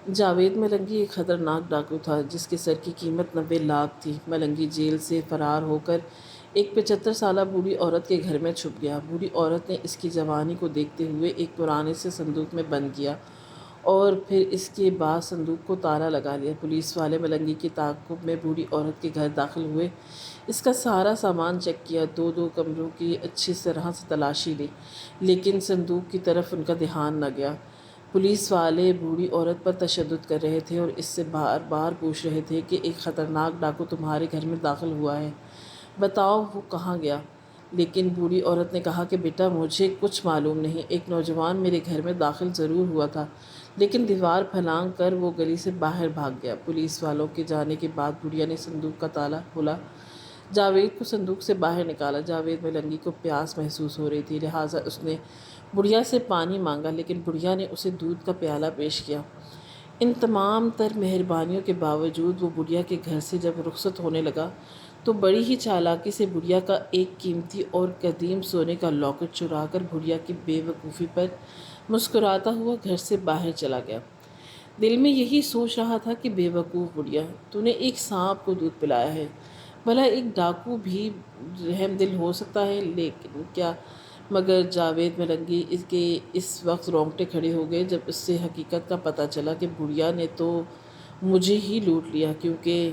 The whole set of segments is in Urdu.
جاوید ملنگی ایک خطرناک ڈاکو تھا جس کے سر کی قیمت 90 لاکھ تھی۔ ملنگی جیل سے فرار ہو کر ایک 75 سالہ بوڑھی عورت کے گھر میں چھپ گیا۔ بوڑھی عورت نے اس کی جوانی کو دیکھتے ہوئے ایک پرانے سے صندوق میں بند کیا اور پھر اس کے بعد صندوق کو تالا لگا لیا۔ پولیس والے ملنگی کے تعاقب میں بوڑھی عورت کے گھر داخل ہوئے، اس کا سارا سامان چیک کیا، دو کمروں کی اچھی طرح سے تلاشی لی، لیکن صندوق کی طرف ان کا دھیان نہ گیا۔ پولیس والے بوڑھی عورت پر تشدد کر رہے تھے اور اس سے بار بار پوچھ رہے تھے کہ ایک خطرناک ڈاکو تمہارے گھر میں داخل ہوا ہے، بتاؤ وہ کہاں گیا؟ لیکن بوڑھی عورت نے کہا کہ بیٹا مجھے کچھ معلوم نہیں، ایک نوجوان میرے گھر میں داخل ضرور ہوا تھا، لیکن دیوار پھلانگ کر وہ گلی سے باہر بھاگ گیا۔ پولیس والوں کے جانے کے بعد بڑھیا نے صندوق کا تالا کھولا، جاوید کو صندوق سے باہر نکالا۔ جاوید ملنگی کو پیاس محسوس ہو رہی تھی، لہٰذا اس نے بڑھیا سے پانی مانگا، لیکن بڑھیا نے اسے دودھ کا پیالہ پیش کیا۔ ان تمام تر مہربانیوں کے باوجود وہ بڑھیا کے گھر سے جب رخصت ہونے لگا تو بڑی ہی چالاکی سے بڑھیا کا ایک قیمتی اور قدیم سونے کا لاکٹ چرا کر بڑھیا کی بے وقوفی پر مسکراتا ہوا گھر سے باہر چلا گیا۔ دل میں یہی سوچ رہا تھا کہ بے وقوف بڑھیا، تو نے ایک سانپ کو دودھ پلایا ہے، بھلا ایک ڈاکو بھی رحم دل ہو سکتا ہے لیکن کیا؟ مگر جاوید ملنگی کے اس وقت رونگٹے کھڑے ہو گئے جب اس سے حقیقت کا پتہ چلا کہ بڑھیا نے تو مجھے ہی لوٹ لیا، کیونکہ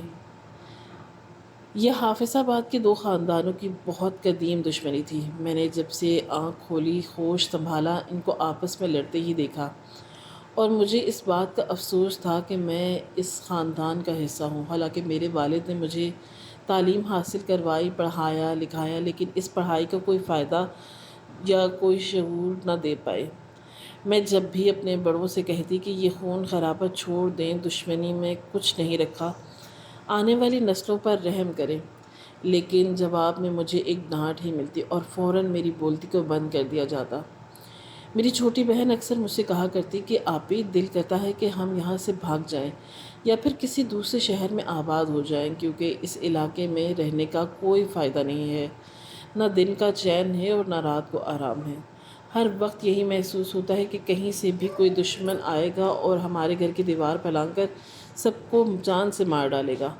یہ حافظ آباد کے دو خاندانوں کی بہت قدیم دشمنی تھی۔ میں نے جب سے آنکھ کھولی ہوش سنبھالا ان کو آپس میں لڑتے ہی دیکھا، اور مجھے اس بات کا افسوس تھا کہ میں اس خاندان کا حصہ ہوں۔ حالانکہ میرے والد نے مجھے تعلیم حاصل کروائی، پڑھایا لکھایا، لیکن اس پڑھائی کا کوئی فائدہ یا کوئی شعور نہ دے پائے۔ میں جب بھی اپنے بڑوں سے کہتی کہ یہ خون خرابہ چھوڑ دیں، دشمنی میں کچھ نہیں رکھا، آنے والی نسلوں پر رحم کریں، لیکن جواب میں مجھے ایک ڈانٹ ہی ملتی اور فوراً میری بولتی کو بند کر دیا جاتا۔ میری چھوٹی بہن اکثر مجھ سے کہا کرتی کہ آپی، دل کرتا ہے کہ ہم یہاں سے بھاگ جائیں یا پھر کسی دوسرے شہر میں آباد ہو جائیں، کیونکہ اس علاقے میں رہنے کا کوئی فائدہ نہیں ہے، نہ دن کا چین ہے اور نہ رات کو آرام ہے۔ ہر وقت یہی محسوس ہوتا ہے کہ کہیں سے بھی کوئی دشمن آئے گا اور ہمارے گھر کی دیوار پھلانگ کر سب کو جان سے مار ڈالے گا۔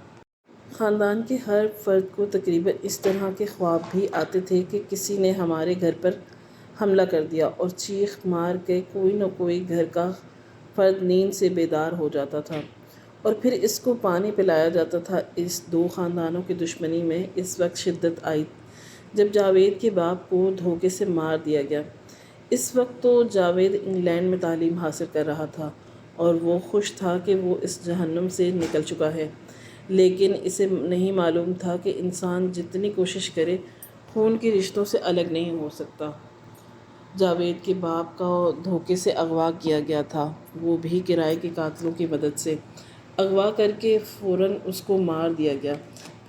خاندان کے ہر فرد کو تقریباً اس طرح کے خواب بھی آتے تھے کہ کسی نے ہمارے گھر پر حملہ کر دیا، اور چیخ مار کے کوئی نہ کوئی گھر کا فرد نیند سے بیدار ہو جاتا تھا اور پھر اس کو پانی پلایا جاتا تھا۔ اس دو خاندانوں کی دشمنی میں اس وقت شدت آئی جب جاوید کے باپ کو دھوکے سے مار دیا گیا۔ اس وقت تو جاوید انگلینڈ میں تعلیم حاصل کر رہا تھا اور وہ خوش تھا کہ وہ اس جہنم سے نکل چکا ہے، لیکن اسے نہیں معلوم تھا کہ انسان جتنی کوشش کرے خون کے رشتوں سے الگ نہیں ہو سکتا۔ جاوید کے باپ کا دھوکے سے اغوا کیا گیا تھا، وہ بھی کرائے کے قاتلوں کی مدد سے۔ اغوا کر کے فوراً اس کو مار دیا گیا،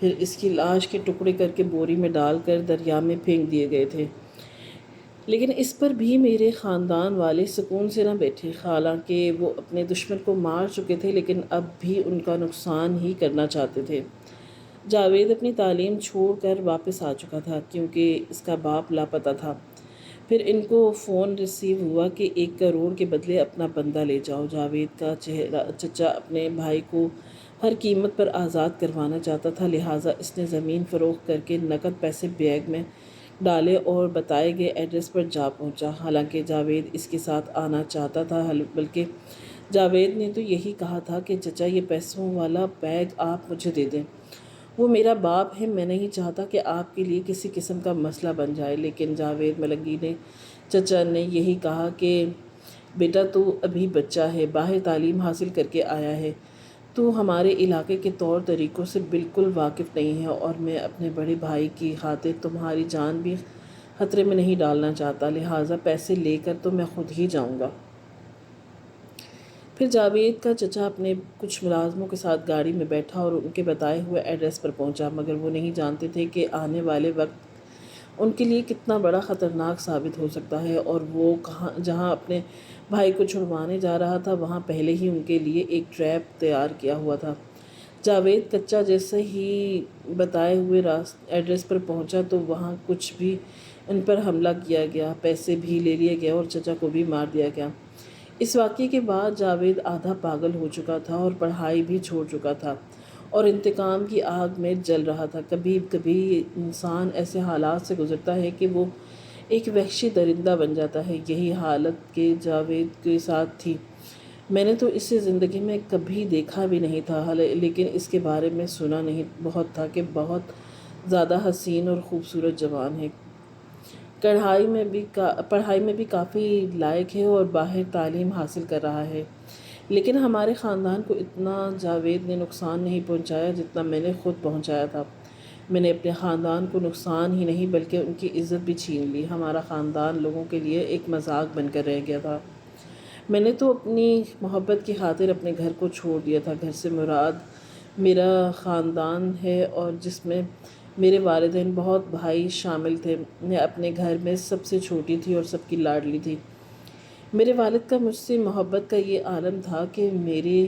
پھر اس کی لاش کے ٹکڑے کر کے بوری میں ڈال کر دریا میں پھینک دیے گئے تھے۔ لیکن اس پر بھی میرے خاندان والے سکون سے نہ بیٹھے۔ حالانکہ وہ اپنے دشمن کو مار چکے تھے لیکن اب بھی ان کا نقصان ہی کرنا چاہتے تھے۔ جاوید اپنی تعلیم چھوڑ کر واپس آ چکا تھا کیونکہ اس کا باپ لاپتہ تھا۔ پھر ان کو فون ریسیو ہوا کہ 1 کروڑ کے بدلے اپنا بندہ لے جاؤ۔ جاوید کا چچا اپنے بھائی کو ہر قیمت پر آزاد کروانا چاہتا تھا، لہٰذا اس نے زمین فروخت کر کے نقد پیسے بیگ میں ڈالے اور بتائے گئے ایڈریس پر جا پہنچا۔ حالانکہ جاوید اس کے ساتھ آنا چاہتا تھا، بلکہ جاوید نے تو یہی کہا تھا کہ چچا یہ پیسوں والا بیگ آپ مجھے دے دیں، وہ میرا باپ ہے، میں نہیں چاہتا کہ آپ کے لیے کسی قسم کا مسئلہ بن جائے۔ لیکن جاوید ملنگی نے چچا نے یہی کہا کہ بیٹا تو ابھی بچہ ہے، باہر تعلیم حاصل کر کے آیا ہے، تو ہمارے علاقے کے طور طریقوں سے بالکل واقف نہیں ہے، اور میں اپنے بڑے بھائی کی خاطر تمہاری جان بھی خطرے میں نہیں ڈالنا چاہتا، لہٰذا پیسے لے کر تو میں خود ہی جاؤں گا۔ پھر جاوید کا چچا اپنے کچھ ملازموں کے ساتھ گاڑی میں بیٹھا اور ان کے بتائے ہوئے ایڈریس پر پہنچا، مگر وہ نہیں جانتے تھے کہ آنے والے وقت ان کے لیے کتنا بڑا خطرناک ثابت ہو سکتا ہے، اور وہ جہاں اپنے بھائی کو چھڑوانے جا رہا تھا وہاں پہلے ہی ان کے لیے ایک ٹریپ تیار کیا ہوا تھا۔ جاوید کچا جیسے ہی بتائے ہوئے ایڈریس پر پہنچا تو وہاں کچھ بھی ان پر حملہ کیا گیا، پیسے بھی لے لیے گئے اور چچا کو بھی مار دیا گیا۔ اس واقعے کے بعد جاوید آدھا پاگل ہو چکا تھا اور پڑھائی بھی چھوڑ چکا تھا اور انتقام کی آگ میں جل رہا تھا۔ کبھی کبھی انسان ایسے حالات سے گزرتا ہے کہ وہ ایک وحشی درندہ بن جاتا ہے۔ یہی حالت کے جاوید کے ساتھ تھی۔ میں نے تو اسے زندگی میں کبھی دیکھا بھی نہیں تھا، لیکن اس کے بارے میں سنا نہیں بہت تھا کہ بہت زیادہ حسین اور خوبصورت جوان ہے، پڑھائی میں بھی کافی لائق ہے اور باہر تعلیم حاصل کر رہا ہے۔ لیکن ہمارے خاندان کو اتنا جاوید نے نقصان نہیں پہنچایا جتنا میں نے خود پہنچایا تھا۔ میں نے اپنے خاندان کو نقصان ہی نہیں بلکہ ان کی عزت بھی چھین لی۔ ہمارا خاندان لوگوں کے لیے ایک مذاق بن کر رہ گیا تھا۔ میں نے تو اپنی محبت کی خاطر اپنے گھر کو چھوڑ دیا تھا۔ گھر سے مراد میرا خاندان ہے اور جس میں میرے والدین بہت بھائی شامل تھے۔ میں اپنے گھر میں سب سے چھوٹی تھی اور سب کی لاڈلی تھی۔ میرے والد کا مجھ سے محبت کا یہ عالم تھا کہ میرے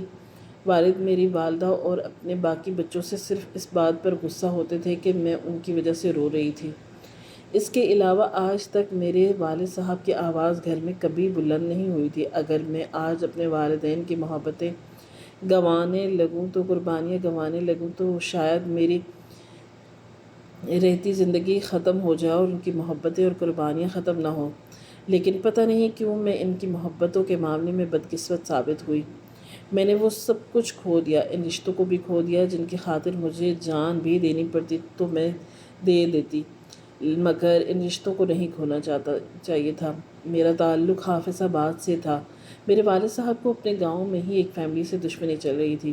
والد میری والدہ اور اپنے باقی بچوں سے صرف اس بات پر غصہ ہوتے تھے کہ میں ان کی وجہ سے رو رہی تھی۔ اس کے علاوہ آج تک میرے والد صاحب کی آواز گھر میں کبھی بلند نہیں ہوئی تھی۔ اگر میں آج اپنے والدین کی محبتیں گنوانے لگوں تو قربانیاں گنوانے لگوں تو شاید میری رہتی زندگی ختم ہو جائے اور ان کی محبتیں اور قربانیاں ختم نہ ہوں، لیکن پتہ نہیں کیوں میں ان کی محبتوں کے معاملے میں بدقسمت ثابت ہوئی۔ میں نے وہ سب کچھ کھو دیا، ان رشتوں کو بھی کھو دیا جن کی خاطر مجھے جان بھی دینی پڑتی تو میں دے دیتی، مگر ان رشتوں کو نہیں کھونا چاہیے تھا۔ میرا تعلق حافظ آباد سے تھا۔ میرے والد صاحب کو اپنے گاؤں میں ہی ایک فیملی سے دشمنی چل رہی تھی۔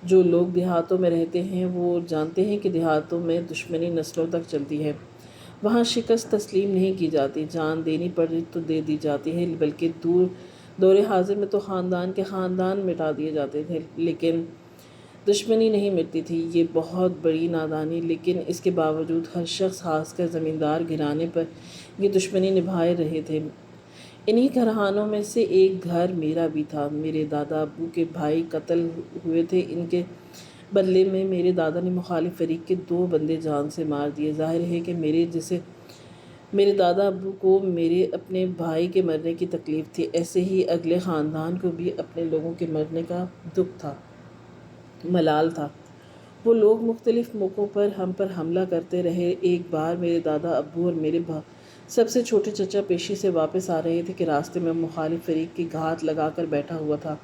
جو لوگ دیہاتوں میں رہتے ہیں وہ جانتے ہیں کہ دیہاتوں میں دشمنی نسلوں تک چلتی ہے۔ وہاں شکست تسلیم نہیں کی جاتی، جان دینی پڑی تو دے دی جاتی ہے، بلکہ دور حاضر میں تو خاندان کے خاندان مٹا دیے جاتے تھے، لیکن دشمنی نہیں مٹتی تھی۔ یہ بہت بڑی نادانی، لیکن اس کے باوجود ہر شخص خاص کر زمیندار گھرانے پر یہ دشمنی نبھائے رہے تھے۔ انہی گھرانوں میں سے ایک گھر میرا بھی تھا۔ میرے دادا ابو کے بھائی قتل ہوئے تھے، ان کے بدلے میں میرے دادا نے مخالف فریق کے 2 بندے جان سے مار دیے۔ ظاہر ہے کہ میرے دادا ابو کو میرے اپنے بھائی کے مرنے کی تکلیف تھی، ایسے ہی اگلے خاندان کو بھی اپنے لوگوں کے مرنے کا دکھ تھا، ملال تھا۔ وہ لوگ مختلف موقعوں پر ہم پر حملہ کرتے رہے۔ ایک بار میرے دادا ابو اور میرے سب سے چھوٹے چچا پیشی سے واپس آ رہے تھے کہ راستے میں مخالف فریق کی گھات لگا کر بیٹھا ہوا تھا۔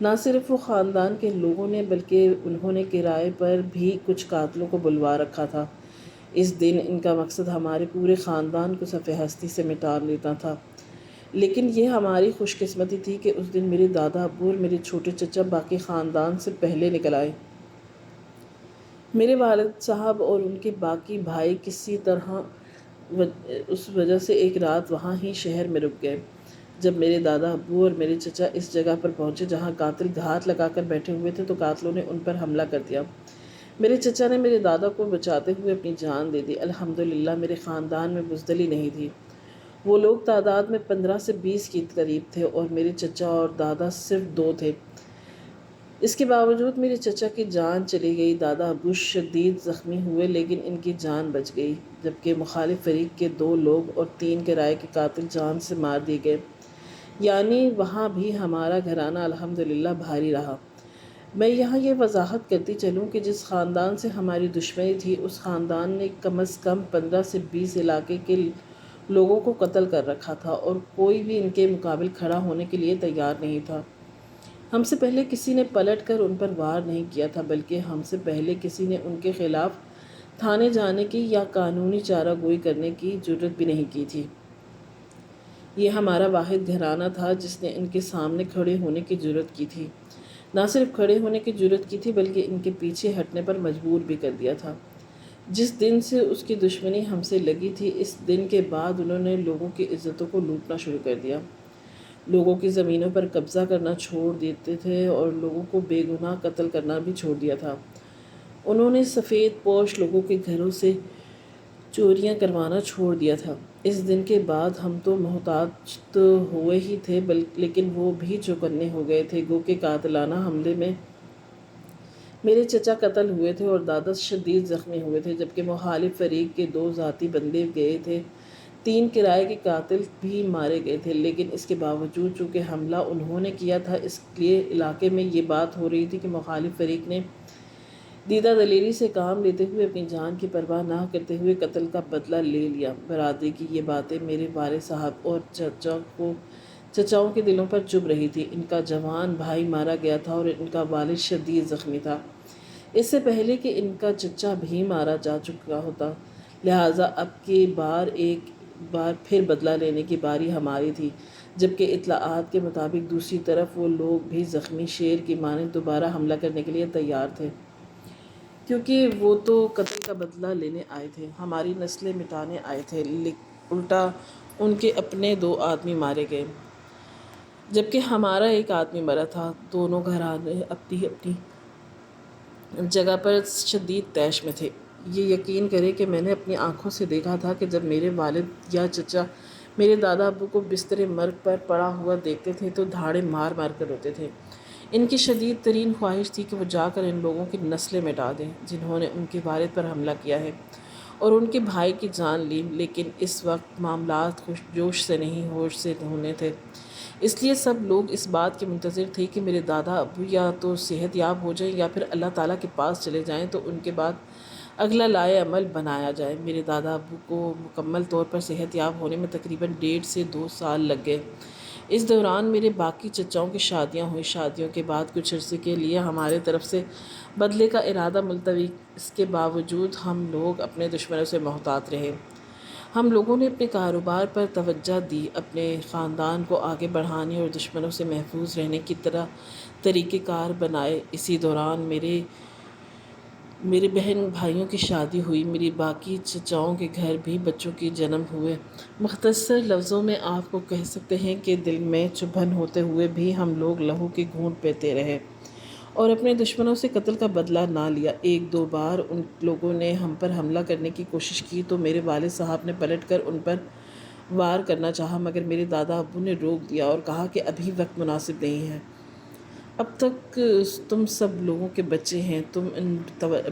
نہ صرف وہ خاندان کے لوگوں نے بلکہ انہوں نے کرائے پر بھی کچھ قاتلوں کو بلوا رکھا تھا۔ اس دن ان کا مقصد ہمارے پورے خاندان کو صفحہ ہستی سے مٹا دینا تھا، لیکن یہ ہماری خوش قسمتی تھی کہ اس دن میرے دادا ابو اور میرے چھوٹے چچا باقی خاندان سے پہلے نکل آئے۔ میرے والد صاحب اور ان کے باقی بھائی کسی طرح اس وجہ سے ایک رات وہاں ہی شہر میں رک گئے۔ جب میرے دادا ابو اور میرے چچا اس جگہ پر پہنچے جہاں قاتل گھات لگا کر بیٹھے ہوئے تھے تو قاتلوں نے ان پر حملہ کر دیا۔ میرے چچا نے میرے دادا کو بچاتے ہوئے اپنی جان دے دی۔ الحمدللہ میرے خاندان میں بزدلی نہیں تھی۔ وہ لوگ تعداد میں 15 سے 20 کے قریب تھے اور میرے چچا اور دادا صرف 2 تھے۔ اس کے باوجود میرے چچا کی جان چلی گئی۔ دادا ابو شدید زخمی ہوئے لیکن ان کی جان بچ گئی، جبکہ مخالف فریق کے 2 لوگ اور 3 کرائے کے قاتل جان سے مار دیے گئے۔ یعنی وہاں بھی ہمارا گھرانہ الحمدللہ بھاری رہا۔ میں یہاں یہ وضاحت کرتی چلوں کہ جس خاندان سے ہماری دشمنی تھی اس خاندان نے کم از کم 15 سے 20 علاقے کے لوگوں کو قتل کر رکھا تھا اور کوئی بھی ان کے مقابل کھڑا ہونے کے لیے تیار نہیں تھا۔ ہم سے پہلے کسی نے پلٹ کر ان پر وار نہیں کیا تھا، بلکہ ہم سے پہلے کسی نے ان کے خلاف تھانے جانے کی یا قانونی چارہ گوئی کرنے کی جرات بھی نہیں کی تھی۔ یہ ہمارا واحد گھرانہ تھا جس نے ان کے سامنے کھڑے ہونے کی جرات کی تھی۔ نہ صرف کھڑے ہونے کی جرات کی تھی بلکہ ان کے پیچھے ہٹنے پر مجبور بھی کر دیا تھا۔ جس دن سے اس کی دشمنی ہم سے لگی تھی اس دن کے بعد انہوں نے لوگوں کی عزتوں کو لوٹنا شروع کر دیا، لوگوں کی زمینوں پر قبضہ کرنا چھوڑ دیتے تھے اور لوگوں کو بے گناہ قتل کرنا بھی چھوڑ دیا تھا۔ انہوں نے سفید پوش لوگوں کے گھروں سے چوریاں کروانا چھوڑ دیا تھا۔ اس دن کے بعد ہم تو محتاط تو ہوئے ہی تھے لیکن وہ بھی چوکنے ہو گئے تھے، گو کہ قاتلانہ حملے میں میرے چچا قتل ہوئے تھے اور دادا شدید زخمی ہوئے تھے، جبکہ مخالف فریق کے 2 ذاتی بندے گئے تھے 3 کرائے کے قاتل بھی مارے گئے تھے، لیکن اس کے باوجود چونکہ حملہ انہوں نے کیا تھا، اس لیے علاقے میں یہ بات ہو رہی تھی کہ مخالف فریق نے دیدہ دلیری سے کام لیتے ہوئے اپنی جان کی پرواہ نہ کرتے ہوئے قتل کا بدلہ لے لیا۔ برادری کی یہ باتیں میرے والد صاحب اور چچاؤں کے دلوں پر چبھ رہی تھی۔ ان کا جوان بھائی مارا گیا تھا اور ان کا والد شدید زخمی تھا، اس سے پہلے کہ ان کا چچا بھی مارا جا چکا ہوتا، لہٰذا اب کی بار ایک بار پھر بدلہ لینے کی باری ہماری تھی، جبکہ اطلاعات کے مطابق دوسری طرف وہ لوگ بھی زخمی شیر کی مانند دوبارہ حملہ کرنے کے لیے تیار تھے، کیونکہ وہ تو قتل کا بدلہ لینے آئے تھے، ہماری نسلیں مٹانے آئے تھے۔ الٹا ان کے اپنے 2 آدمی مارے گئے، جبکہ ہمارا 1 آدمی مرا تھا۔ دونوں گھرانے اپنی اپنی جگہ پر شدید طیش میں تھے۔ یہ یقین کریں کہ میں نے اپنی آنکھوں سے دیکھا تھا کہ جب میرے والد یا چچا میرے دادا ابو کو بستر مرگ پر پڑا ہوا دیکھتے تھے تو دھاڑے مار مار کر روتے تھے۔ ان کی شدید ترین خواہش تھی کہ وہ جا کر ان لوگوں کی نسلیں مٹا دیں جنہوں نے ان کے والد پر حملہ کیا ہے اور ان کے بھائی کی جان لی، لیکن اس وقت معاملات جوش سے نہیں ہوش سے ہونے تھے، اس لیے سب لوگ اس بات کے منتظر تھے کہ میرے دادا ابو یا تو صحت یاب ہو جائیں یا پھر اللہ تعالیٰ کے پاس چلے جائیں تو ان کے بعد اگلا لائے عمل بنایا جائے۔ میرے دادا ابو کو مکمل طور پر صحت یاب ہونے میں تقریباً 1.5 سے 2 سال لگ گئے۔ اس دوران میرے باقی چچاؤں کی شادیاں ہوئیں۔ شادیوں کے بعد کچھ عرصے کے لیے ہمارے طرف سے بدلے کا ارادہ ملتوی، اس کے باوجود ہم لوگ اپنے دشمنوں سے محتاط رہے۔ ہم لوگوں نے اپنے کاروبار پر توجہ دی، اپنے خاندان کو آگے بڑھانے اور دشمنوں سے محفوظ رہنے کی طریقہ کار بنائے۔ اسی دوران میرے بہن بھائیوں کی شادی ہوئی، میری باقی چچاؤں کے گھر بھی بچوں کے جنم ہوئے۔ مختصر لفظوں میں آپ کو کہہ سکتے ہیں کہ دل میں چبھن ہوتے ہوئے بھی ہم لوگ لہو کی گھونٹ پیتے رہے اور اپنے دشمنوں سے قتل کا بدلہ نہ لیا۔ 1-2 بار ان لوگوں نے ہم پر حملہ کرنے کی کوشش کی تو میرے والد صاحب نے پلٹ کر ان پر وار کرنا چاہا، مگر میرے دادا ابو نے روک دیا اور کہا کہ ابھی وقت مناسب نہیں ہے۔ اب تک تم سب لوگوں کے بچے ہیں، تم ان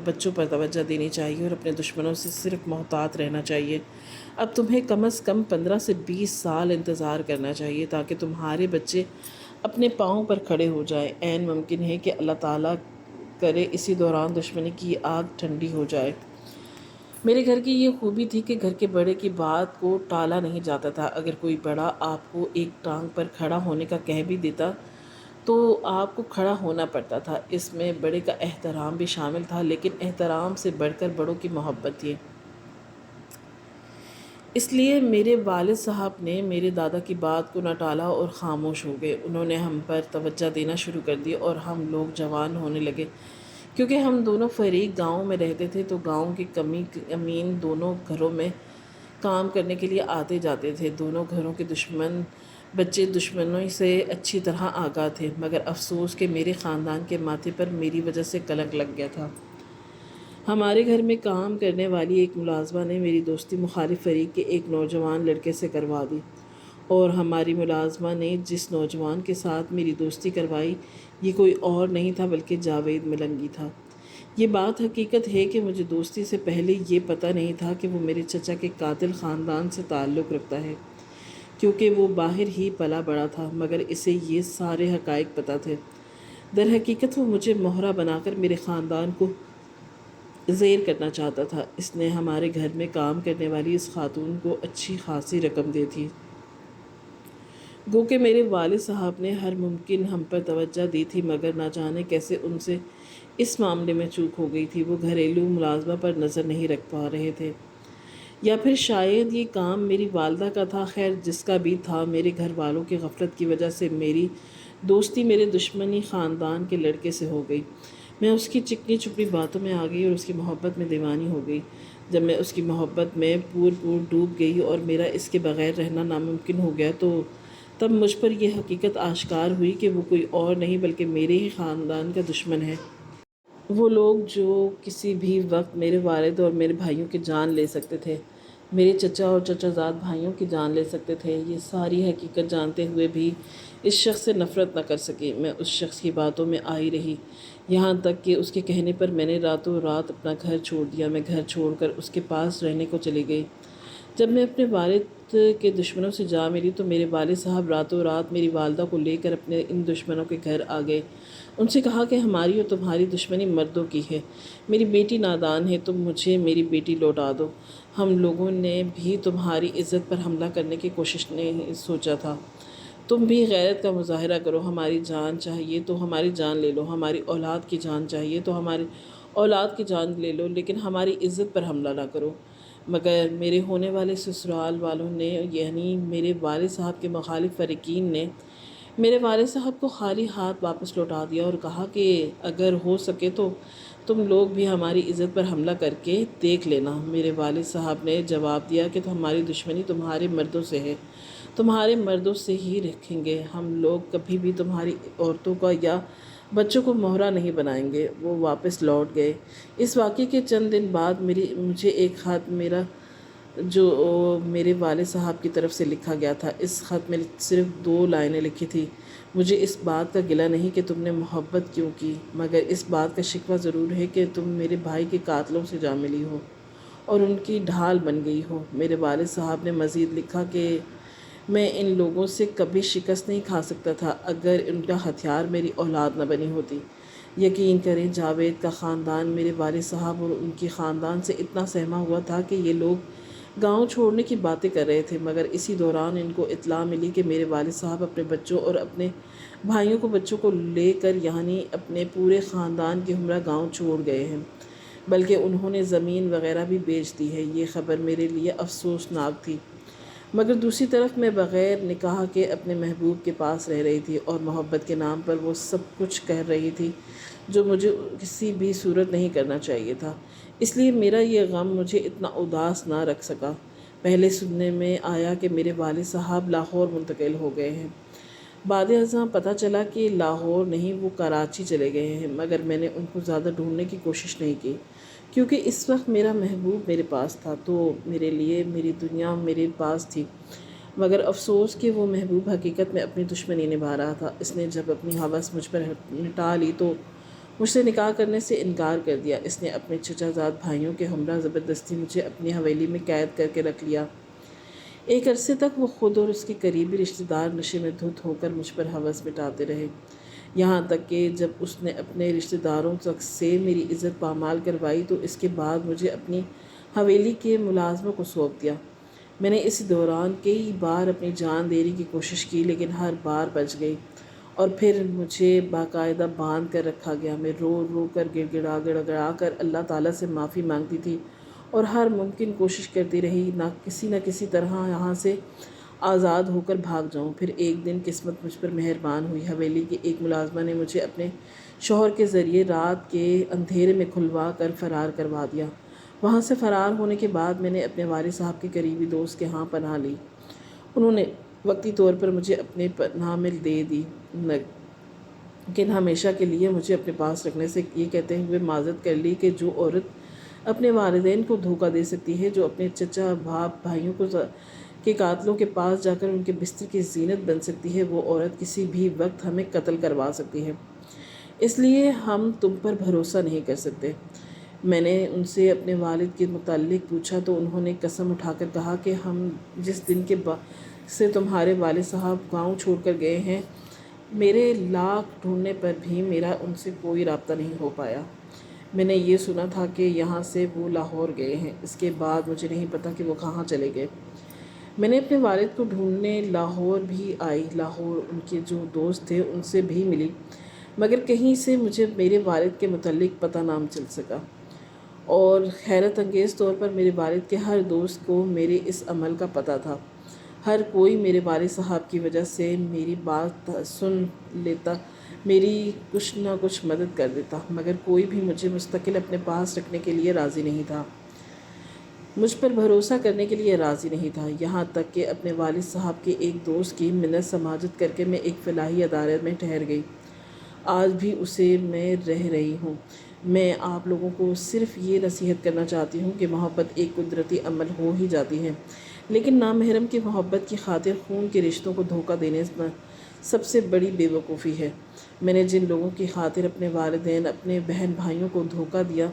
بچوں پر توجہ دینی چاہیے اور اپنے دشمنوں سے صرف محتاط رہنا چاہیے۔ اب تمہیں کم از کم 15 سے 20 سال انتظار کرنا چاہیے تاکہ تمہارے بچے اپنے پاؤں پر کھڑے ہو جائیں۔ عین ممکن ہے کہ اللہ تعالیٰ کرے اسی دوران دشمنی کی آگ ٹھنڈی ہو جائے۔ میرے گھر کی یہ خوبی تھی کہ گھر کے بڑے کی بات کو ٹالا نہیں جاتا تھا۔ اگر کوئی بڑا آپ کو ایک ٹانگ پر کھڑا ہونے کا کہہ بھی دیتا تو آپ کو کھڑا ہونا پڑتا تھا۔ اس میں بڑے کا احترام بھی شامل تھا، لیکن احترام سے بڑھ کر بڑوں کی محبت تھی۔ اس لیے میرے والد صاحب نے میرے دادا کی بات کو نہ ٹالا اور خاموش ہو گئے۔ انہوں نے ہم پر توجہ دینا شروع کر دی اور ہم لوگ جوان ہونے لگے۔ کیونکہ ہم دونوں فریق گاؤں میں رہتے تھے تو گاؤں کے امین دونوں گھروں میں کام کرنے کے لیے آتے جاتے تھے۔ دونوں گھروں کے بچے دشمنوں سے اچھی طرح آگاہ تھے، مگر افسوس کہ میرے خاندان کے ماتھے پر میری وجہ سے کلنک لگ گیا تھا۔ ہمارے گھر میں کام کرنے والی ایک ملازمہ نے میری دوستی مخالف فریق کے ایک نوجوان لڑکے سے کروا دی، اور ہماری ملازمہ نے جس نوجوان کے ساتھ میری دوستی کروائی یہ کوئی اور نہیں تھا بلکہ جاوید ملنگی تھا۔ یہ بات حقیقت ہے کہ مجھے دوستی سے پہلے یہ پتہ نہیں تھا کہ وہ میرے چچا کے قاتل خاندان سے تعلق رکھتا ہے، کیونکہ وہ باہر ہی پلا بڑا تھا، مگر اسے یہ سارے حقائق پتہ تھے۔ در حقیقت وہ مجھے مہرہ بنا کر میرے خاندان کو زیر کرنا چاہتا تھا۔ اس نے ہمارے گھر میں کام کرنے والی اس خاتون کو اچھی خاصی رقم دی تھی۔ گو کہ میرے والد صاحب نے ہر ممکن ہم پر توجہ دی تھی، مگر نہ جانے کیسے ان سے اس معاملے میں چوک ہو گئی تھی۔ وہ گھریلو ملازمہ پر نظر نہیں رکھ پا رہے تھے، یا پھر شاید یہ کام میری والدہ کا تھا۔ خیر جس کا بھی تھا، میرے گھر والوں کی غفلت کی وجہ سے میری دوستی میرے دشمنی خاندان کے لڑکے سے ہو گئی۔ میں اس کی چکنی چپڑی باتوں میں آ گئی اور اس کی محبت میں دیوانی ہو گئی۔ جب میں اس کی محبت میں پور ڈوب گئی اور میرا اس کے بغیر رہنا ناممکن ہو گیا تو تب مجھ پر یہ حقیقت آشکار ہوئی کہ وہ کوئی اور نہیں بلکہ میرے ہی خاندان کا دشمن ہے۔ وہ لوگ جو کسی بھی وقت میرے والد اور میرے بھائیوں کی جان لے سکتے تھے، میرے چچا اور چچا زاد بھائیوں کی جان لے سکتے تھے، یہ ساری حقیقت جانتے ہوئے بھی اس شخص سے نفرت نہ کر سکی۔ میں اس شخص کی باتوں میں آئی رہی، یہاں تک کہ اس کے کہنے پر میں نے راتوں رات اپنا گھر چھوڑ دیا۔ میں گھر چھوڑ کر اس کے پاس رہنے کو چلی گئی۔ جب میں اپنے والد کے دشمنوں سے جا ملی تو میرے والد صاحب راتوں رات میری والدہ کو لے کر اپنے ان دشمنوں کے گھر آ گئے۔ ان سے کہا کہ ہماری اور تمہاری دشمنی مردوں کی ہے، میری بیٹی نادان ہے، تم مجھے میری بیٹی لوٹا دو۔ ہم لوگوں نے بھی تمہاری عزت پر حملہ کرنے کی کوشش نہیں سوچا تھا، تم بھی غیرت کا مظاہرہ کرو، ہماری جان چاہیے تو ہماری جان لے لو، ہماری اولاد کی جان چاہیے تو ہماری اولاد کی جان لے لو، لیکن ہماری عزت پر حملہ نہ کرو۔ مگر میرے ہونے والے سسرال والوں نے، یعنی میرے والد صاحب کے مخالف فریقین نے، میرے والد صاحب کو خالی ہاتھ واپس لوٹا دیا اور کہا کہ اگر ہو سکے تو تم لوگ بھی ہماری عزت پر حملہ کر کے دیکھ لینا۔ میرے والد صاحب نے جواب دیا کہ ہماری دشمنی تمہارے مردوں سے ہے، تمہارے مردوں سے ہی رکھیں گے، ہم لوگ کبھی بھی تمہاری عورتوں کا یا بچوں کو مہرہ نہیں بنائیں گے۔ وہ واپس لوٹ گئے۔ اس واقعے کے چند دن بعد مجھے ایک خط جو میرے والد صاحب کی طرف سے لکھا گیا تھا۔ اس خط میں صرف 2 لائنیں لکھی تھی: مجھے اس بات کا گلہ نہیں کہ تم نے محبت کیوں کی، مگر اس بات کا شکوہ ضرور ہے کہ تم میرے بھائی کے قاتلوں سے جا ملی ہو اور ان کی ڈھال بن گئی ہو۔ میرے والد صاحب نے مزید لکھا کہ میں ان لوگوں سے کبھی شکست نہیں کھا سکتا تھا اگر ان کا ہتھیار میری اولاد نہ بنی ہوتی۔ یقین کریں جاوید کا خاندان میرے والد صاحب اور ان کی خاندان سے اتنا سہما ہوا تھا کہ یہ لوگ گاؤں چھوڑنے کی باتیں کر رہے تھے، مگر اسی دوران ان کو اطلاع ملی کہ میرے والد صاحب اپنے بچوں اور اپنے بھائیوں کو بچوں کو لے کر، یعنی اپنے پورے خاندان کے ہمراہ گاؤں چھوڑ گئے ہیں، بلکہ انہوں نے زمین وغیرہ بھی بیچ دی ہے۔ یہ خبر میرے لیے افسوسناک تھی، مگر دوسری طرف میں بغیر نکاح کے اپنے محبوب کے پاس رہ رہی تھی اور محبت کے نام پر وہ سب کچھ کر رہی تھی جو مجھے کسی بھی صورت نہیں کرنا چاہیے تھا۔ اس لیے میرا یہ غم مجھے اتنا اداس نہ رکھ سکا۔ پہلے سننے میں آیا کہ میرے والد صاحب لاہور منتقل ہو گئے ہیں، بعد ازاں پتہ چلا کہ لاہور نہیں وہ کراچی چلے گئے ہیں، مگر میں نے ان کو زیادہ ڈھونڈنے کی کوشش نہیں کی کیونکہ اس وقت میرا محبوب میرے پاس تھا، تو میرے لیے میری دنیا میرے پاس تھی۔ مگر افسوس کہ وہ محبوب حقیقت میں اپنی دشمنی نبھا رہا تھا۔ اس نے جب اپنی ہوس مجھ پر مٹا لی تو مجھ سے نکاح کرنے سے انکار کر دیا۔ اس نے اپنے چچا زاد بھائیوں کے ہمراہ زبردستی مجھے اپنی حویلی میں قید کر کے رکھ لیا۔ ایک عرصے تک وہ خود اور اس کے قریبی رشتہ دار نشے میں دھت ہو کر مجھ پر ہوس مٹاتے رہے، یہاں تک کہ جب اس نے اپنے رشتہ داروں تک سے میری عزت پامال کروائی تو اس کے بعد مجھے اپنی حویلی کے ملازموں کو سونپ دیا۔ میں نے اس دوران کئی بار اپنی جان دینے کی کوشش کی، لیکن ہر بار بچ گئی اور پھر مجھے باقاعدہ باندھ کر رکھا گیا۔ میں رو رو کر گڑ گڑا کر اللہ تعالیٰ سے معافی مانگتی تھی اور ہر ممکن کوشش کرتی رہی نہ کسی طرح یہاں سے آزاد ہو کر بھاگ جاؤں۔ پھر ایک دن قسمت مجھ پر مہربان ہوئی۔ حویلی کی ایک ملازمہ نے مجھے اپنے شوہر کے ذریعے رات کے اندھیرے میں کھلوا کر فرار کروا دیا۔ وہاں سے فرار ہونے کے بعد میں نے اپنے والد صاحب کے قریبی دوست کے ہاں پناہ لی۔ انہوں نے وقتی طور پر مجھے اپنے پناہ میں دے دی، لیکن ہمیشہ کے لیے مجھے اپنے پاس رکھنے سے یہ کہتے ہوئے معذرت کر لی کہ جو عورت اپنے والدین کو دھوکہ دے سکتی ہے، جو اپنے چچا باپ بھائیوں کے قاتلوں کے پاس جا کر ان کے بستر کی زینت بن سکتی ہے، وہ عورت کسی بھی وقت ہمیں قتل کروا سکتی ہے، اس لیے ہم تم پر بھروسہ نہیں کر سکتے۔ میں نے ان سے اپنے والد کے متعلق پوچھا تو انہوں نے قسم اٹھا کر کہا کہ ہم جس دن کے بعد سے تمہارے والد صاحب گاؤں چھوڑ کر گئے ہیں، میرے لاکھ ڈھونڈنے پر بھی میرا ان سے کوئی رابطہ نہیں ہو پایا۔ میں نے یہ سنا تھا کہ یہاں سے وہ لاہور گئے ہیں، اس کے بعد مجھے نہیں پتا کہ وہ کہاں چلے گئے۔ میں نے اپنے والد کو ڈھونڈنے لاہور بھی آئی، لاہور ان کے جو دوست تھے ان سے بھی ملی، مگر کہیں سے مجھے میرے والد کے متعلق پتہ نہ چل سکا، اور حیرت انگیز طور پر میرے والد کے ہر دوست کو میرے اس عمل کا پتہ تھا۔ ہر کوئی میرے والد صاحب کی وجہ سے میری بات سن لیتا، میری کچھ نہ کچھ مدد کر دیتا، مگر کوئی بھی مجھے مستقل اپنے پاس رکھنے کے لیے راضی نہیں تھا، مجھ پر بھروسہ کرنے کے لیے راضی نہیں تھا، یہاں تک کہ اپنے والد صاحب کے ایک دوست کی منت سماجت کر کے میں ایک فلاحی ادارے میں ٹھہر گئی۔ آج بھی اسے میں رہ رہی ہوں۔ میں آپ لوگوں کو صرف یہ نصیحت کرنا چاہتی ہوں کہ محبت ایک قدرتی عمل ہو ہی جاتی ہے، لیکن نامحرم کی محبت کی خاطر خون کے رشتوں کو دھوکہ دینے سب سے بڑی بے وقوفی ہے۔ میں نے جن لوگوں کی خاطر اپنے والدین، اپنے بہن بھائیوں کو دھوکہ دیا،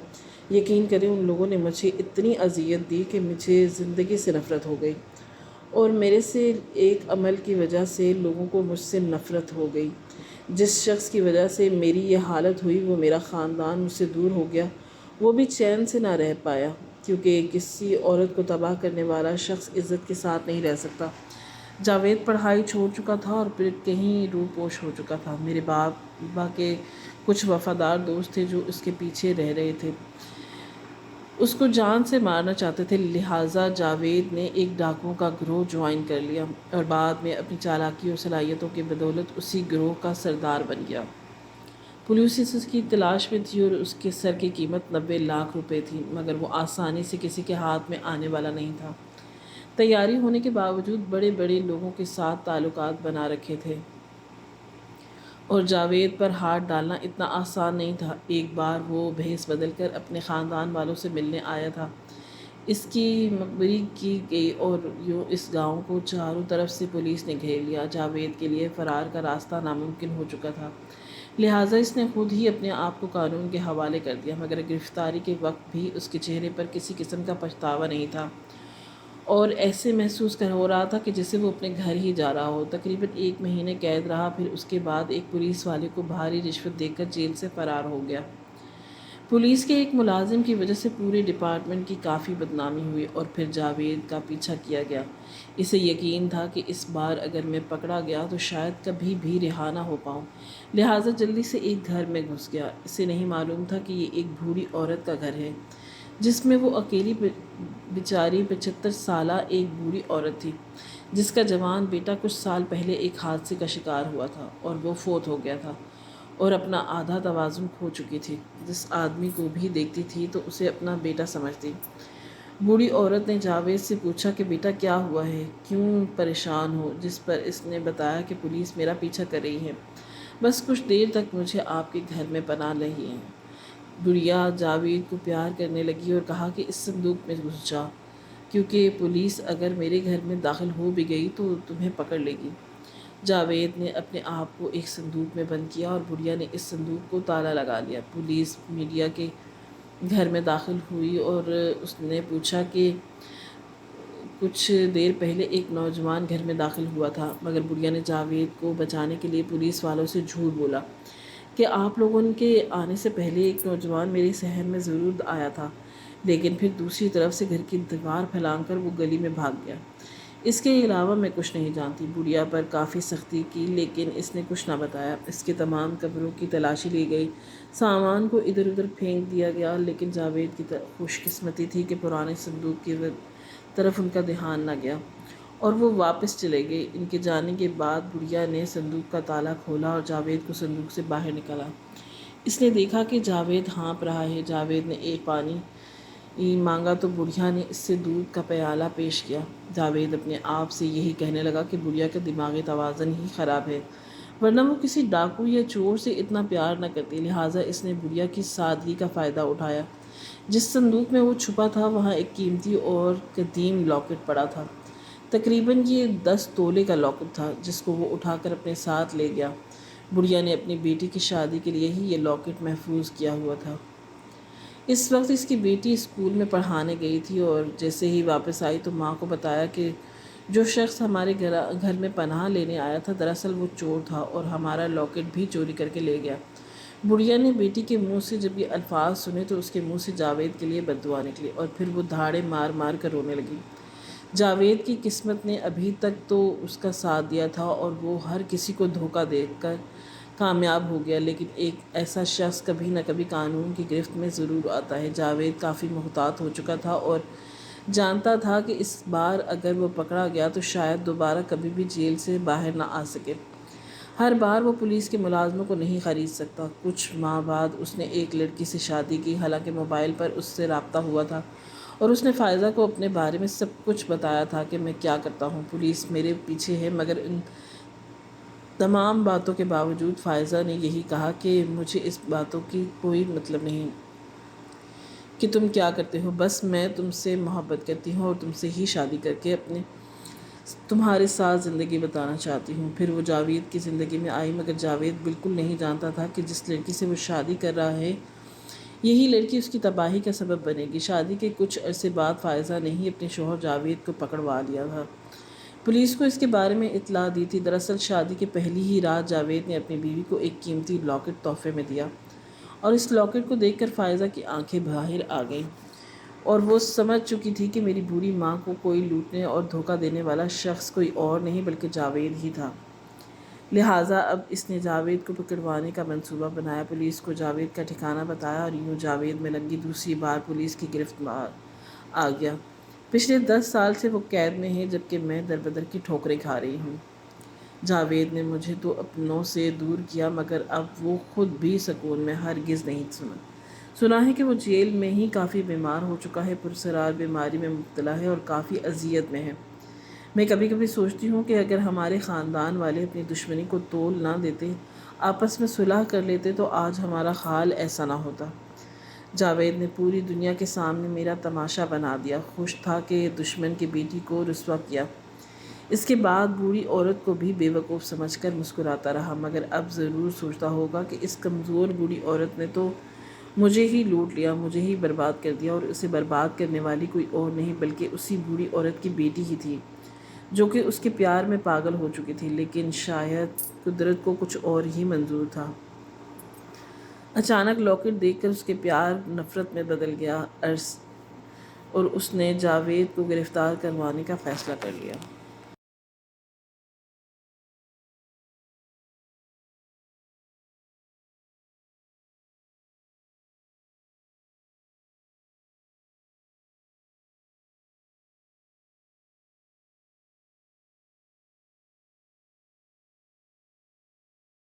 یقین کریں ان لوگوں نے مجھے اتنی اذیت دی کہ مجھے زندگی سے نفرت ہو گئی، اور میرے سے ایک عمل کی وجہ سے لوگوں کو مجھ سے نفرت ہو گئی۔ جس شخص کی وجہ سے میری یہ حالت ہوئی وہ میرا خاندان مجھ سے دور ہو گیا، وہ بھی چین سے نہ رہ پایا، کیونکہ کسی عورت کو تباہ کرنے والا شخص عزت کے ساتھ نہیں رہ سکتا۔ جاوید پڑھائی چھوڑ چکا تھا اور پھر کہیں روپوش ہو چکا تھا۔ میرے بابا کے کچھ وفادار دوست تھے جو اس کے پیچھے رہ رہے تھے، اس کو جان سے مارنا چاہتے تھے، لہٰذا جاوید نے ایک ڈاکوؤں کا گروہ جوائن کر لیا اور بعد میں اپنی چالاکی اور صلاحیتوں کی بدولت اسی گروہ کا سردار بن گیا۔ پولیس اس کی تلاش میں تھی اور اس کے سر کی قیمت 90 لاکھ روپے تھی، مگر وہ آسانی سے کسی کے ہاتھ میں آنے والا نہیں تھا۔ تیاری ہونے کے باوجود بڑے بڑے لوگوں کے ساتھ تعلقات بنا رکھے تھے اور جاوید پر ہاتھ ڈالنا اتنا آسان نہیں تھا۔ ایک بار وہ بھیس بدل کر اپنے خاندان والوں سے ملنے آیا تھا، اس کی مخبری کی گئی اور یوں اس گاؤں کو چاروں طرف سے پولیس نے گھیر لیا۔ جاوید کے لیے فرار کا راستہ ناممکن ہو چکا تھا، لہٰذا اس نے خود ہی اپنے آپ کو قانون کے حوالے کر دیا، مگر گرفتاری کے وقت بھی اس کے چہرے پر کسی قسم کا پچھتاوا نہیں تھا اور ایسے محسوس ہو رہا تھا کہ جیسے وہ اپنے گھر ہی جا رہا ہو۔ تقریباً 1 مہینے قید رہا، پھر اس کے بعد ایک پولیس والے کو بھاری رشوت دے کر جیل سے فرار ہو گیا۔ پولیس کے ایک ملازم کی وجہ سے پورے ڈپارٹمنٹ کی کافی بدنامی ہوئی اور پھر جاوید کا پیچھا کیا گیا۔ اسے یقین تھا کہ اس بار اگر میں پکڑا گیا تو شاید کبھی بھی رہا نہ ہو پاؤں، لہٰذا جلدی سے ایک گھر میں گھس گیا۔ اسے نہیں معلوم تھا کہ یہ ایک بوڑھی عورت کا گھر ہے، جس میں وہ اکیلی بیچاری 75 سالہ ایک بوڑھی عورت تھی، جس کا جوان بیٹا کچھ سال پہلے ایک حادثے کا شکار ہوا تھا اور وہ فوت ہو گیا تھا اور اپنا آدھا توازن کھو چکی تھی۔ جس آدمی کو بھی دیکھتی تھی تو اسے اپنا بیٹا سمجھتی۔ بوڑھی عورت نے جاوید سے پوچھا کہ بیٹا کیا ہوا ہے، کیوں پریشان ہو، جس پر اس نے بتایا کہ پولیس میرا پیچھا کر رہی ہے، بس کچھ دیر تک مجھے آپ کے گھر میں پناہ رہی ہے۔ بڑھیا جاوید کو پیار کرنے لگی اور کہا کہ اس صندوق میں گھس جا، کیونکہ پولیس اگر میرے گھر میں داخل ہو بھی گئی تو تمہیں پکڑ لے گی۔ جاوید نے اپنے آپ کو ایک صندوق میں بند کیا اور بڑھیا نے اس صندوق کو تالا لگا لیا۔ پولیس میڈیا کے گھر میں داخل ہوئی اور اس نے پوچھا کہ کچھ دیر پہلے ایک نوجوان گھر میں داخل ہوا تھا، مگر بڑھیا نے جاوید کو بچانے کے لیے پولیس والوں سے جھوٹ بولا کہ آپ لوگوں کے آنے سے پہلے ایک نوجوان میرے صحن میں ضرور آیا تھا، لیکن پھر دوسری طرف سے گھر کی دیوار پھلانگ کر وہ گلی میں بھاگ گیا۔ اس کے علاوہ میں کچھ نہیں جانتی۔ بڑھیا پر کافی سختی کی لیکن اس نے کچھ نہ بتایا۔ اس کے تمام کمروں کی تلاشی لی گئی، سامان کو ادھر ادھر پھینک دیا گیا، لیکن جاوید کی خوش قسمتی تھی کہ پرانے صندوق کی طرف ان کا دھیان نہ گیا اور وہ واپس چلے گئے۔ ان کے جانے کے بعد بڑھیا نے صندوق کا تالا کھولا اور جاوید کو صندوق سے باہر نکالا۔ اس نے دیکھا کہ جاوید ہانپ رہا ہے۔ جاوید نے ایک پانی مانگا تو بڑھیا نے اس سے دودھ کا پیالہ پیش کیا۔ جاوید اپنے آپ سے یہی کہنے لگا کہ بڑھیا کا دماغی توازن ہی خراب ہے، ورنہ وہ کسی ڈاکو یا چور سے اتنا پیار نہ کرتی، لہٰذا اس نے بڑھیا کی سادگی کا فائدہ اٹھایا۔ جس صندوق میں وہ چھپا تھا وہاں ایک قیمتی اور قدیم لاکٹ پڑا تھا، تقریباً یہ 10 تولے کا لاکٹ تھا، جس کو وہ اٹھا کر اپنے ساتھ لے گیا۔ بڑھیا نے اپنی بیٹی کی شادی کے لیے ہی یہ لاکٹ محفوظ کیا ہوا تھا۔ اس وقت اس کی بیٹی اسکول میں پڑھانے گئی تھی اور جیسے ہی واپس آئی تو ماں کو بتایا کہ جو شخص ہمارے گھر میں پناہ لینے آیا تھا دراصل وہ چور تھا اور ہمارا لاکٹ بھی چوری کر کے لے گیا۔ بڑھیا نے بیٹی کے منہ سے جب یہ الفاظ سنے تو اس کے منہ سے جاوید کے لیے بد دعا نکلی اور پھر وہ دھاڑے مار مار کر رونے لگی۔ جاوید کی قسمت نے ابھی تک تو اس کا ساتھ دیا تھا اور وہ ہر کسی کو دھوکہ دے کر کامیاب ہو گیا، لیکن ایک ایسا شخص کبھی نہ کبھی قانون کی گرفت میں ضرور آتا ہے۔ جاوید کافی محتاط ہو چکا تھا اور جانتا تھا کہ اس بار اگر وہ پکڑا گیا تو شاید دوبارہ کبھی بھی جیل سے باہر نہ آ سکے۔ ہر بار وہ پولیس کے ملازموں کو نہیں خرید سکتا۔ کچھ ماہ بعد اس نے ایک لڑکی سے شادی کی، حالانکہ موبائل پر اس سے رابطہ ہوا تھا اور اس نے فائزہ کو اپنے بارے میں سب کچھ بتایا تھا کہ میں کیا کرتا ہوں، پولیس میرے پیچھے ہے، مگر ان تمام باتوں کے باوجود فائزہ نے یہی کہا کہ مجھے اس باتوں کی کوئی مطلب نہیں کہ تم کیا کرتے ہو، بس میں تم سے محبت کرتی ہوں اور تم سے ہی شادی کر کے تمہارے ساتھ زندگی بتانا چاہتی ہوں۔ پھر وہ جاوید کی زندگی میں آئی، مگر جاوید بالکل نہیں جانتا تھا کہ جس لڑکی سے وہ شادی کر رہا ہے یہی لڑکی اس کی تباہی کا سبب بنے گی۔ شادی کے کچھ عرصے بعد فائزہ نے ہی اپنے شوہر جاوید کو پکڑوا لیا تھا۔ پولیس کو اس کے بارے میں اطلاع دی تھی۔ دراصل شادی کے پہلی ہی رات جاوید نے اپنی بیوی کو ایک قیمتی لاکٹ تحفے میں دیا، اور اس لاکٹ کو دیکھ کر فائزہ کی آنکھیں باہر آ گئیں، اور وہ سمجھ چکی تھی کہ میری بوڑھی ماں کو کوئی لوٹنے اور دھوکہ دینے والا شخص کوئی اور نہیں بلکہ جاوید ہی تھا۔ لہٰذا اب اس نے جاوید کو پکڑوانے کا منصوبہ بنایا، پولیس کو جاوید کا ٹھکانہ بتایا، اور یوں جاوید ملنگی دوسری بار پولیس کی گرفت میں آ گیا۔ پچھلے 10 سال سے وہ قید میں ہے، جبکہ میں در بدر کی ٹھوکریں کھا رہی ہوں۔ جاوید نے مجھے تو اپنوں سے دور کیا، مگر اب وہ خود بھی سکون میں ہرگز نہیں سنا ہے کہ وہ جیل میں ہی کافی بیمار ہو چکا ہے، پراسرار بیماری میں مبتلا ہے اور کافی اذیت میں ہے۔ میں کبھی کبھی سوچتی ہوں کہ اگر ہمارے خاندان والے اپنی دشمنی کو تول نہ دیتے، آپس میں صلح کر لیتے، تو آج ہمارا حال ایسا نہ ہوتا۔ جاوید نے پوری دنیا کے سامنے میرا تماشا بنا دیا، خوش تھا کہ دشمن کی بیٹی کو رسوا کیا۔ اس کے بعد بوڑھی عورت کو بھی بے وقوف سمجھ کر مسکراتا رہا، مگر اب ضرور سوچتا ہوگا کہ اس کمزور بوڑھی عورت نے تو مجھے ہی لوٹ لیا، مجھے ہی برباد کر دیا، اور اسے برباد کرنے والی کوئی اور نہیں بلکہ اسی بوڑھی عورت کی بیٹی ہی تھی، جو کہ اس کے پیار میں پاگل ہو چکی تھی، لیکن شاید قدرت کو کچھ اور ہی منظور تھا۔ اچانک لاکٹ دیکھ کر اس کے پیار نفرت میں بدل گیا، اور اس نے جاوید کو گرفتار کروانے کا فیصلہ کر لیا۔